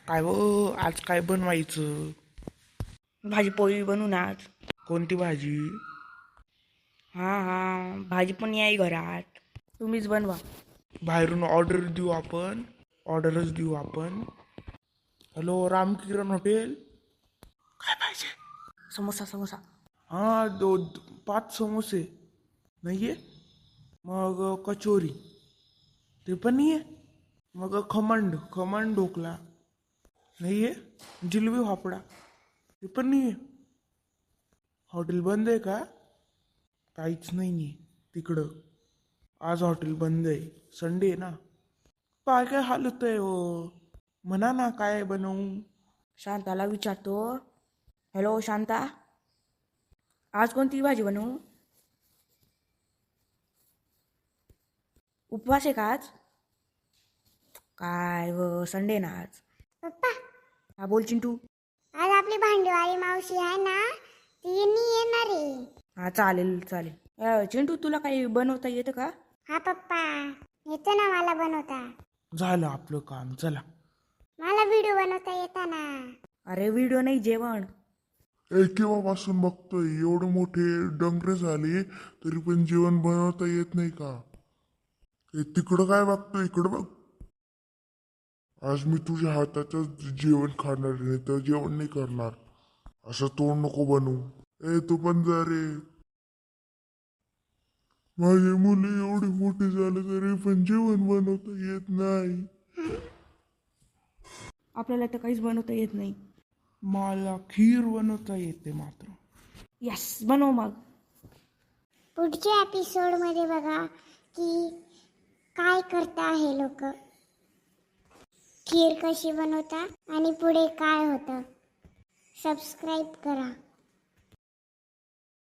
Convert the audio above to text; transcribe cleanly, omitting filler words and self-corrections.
काय व आज काय बनवायचं? भाजी पोळी बनवून आज. कोणती भाजी? हां भाजी पण याय घरात, तुम्हीच बनवा. बाहेरून ऑर्डर देऊ आपण, ऑर्डरच देऊ आपण. हॅलो रामकिरण हॉटेल, काय पाहिजे? समोसा समोसा. हां 5 समोसे नाही आहे. मग कचोरी ते पण नाही आहे. मग खमण ढोकला नाही आहे. जिलेबी फाफडा ते पण नाही आहे. हॉटेल बंद आहे का? काहीच नाही आहे तिकडं. आज हॉटेल बंद आहे, संडे आहे ना. काय काय हाल होतंय हो, म्हणा ना काय बनवू. शांताला विचारतो. हॅलो शांता, आज कोणती भाजी बनवू? उपवास आहे का आज? काय व संडे ना आज. पप्पा, हा बोल चिंटू. आज आपली भांडीवाली मावशी आहे ना, ती नाही येणार आहे. हा चालेल चालेल. चिंटू तुला काही बनवता येतं का? हा पप्पा, येतं ना मला बनवता. झालं आपलं काम, चला. मला व्हिडिओ बनवता येता ना. अरे व्हिडिओ नाही, जेवण. केव्हापासून बघतोय एवढे मोठे डंगरे झाले तरी पण जेवण बनवता येत नाही का? तिकडं काय बघतोय, इकडं बघ. आज मी तुझ्या हाताचं जेवण खाणार, नाही तर जेवण नाही करणार. असं तोंड नको बनवू. तू पण जा रे. माझे मुले एवढे मोठे झाले तरी पण जेवण बनवता येत नाही. आपल्याला तर काहीच बनवता येत नाही. मला खीर बनवता येते मात्र. यस बनव मग. पुढच्या एपिसोडमध्ये बघा की काय करता हे लोक, खीर कशी बनवता आणि पुढे काय होतं. सबस्क्राईब करा.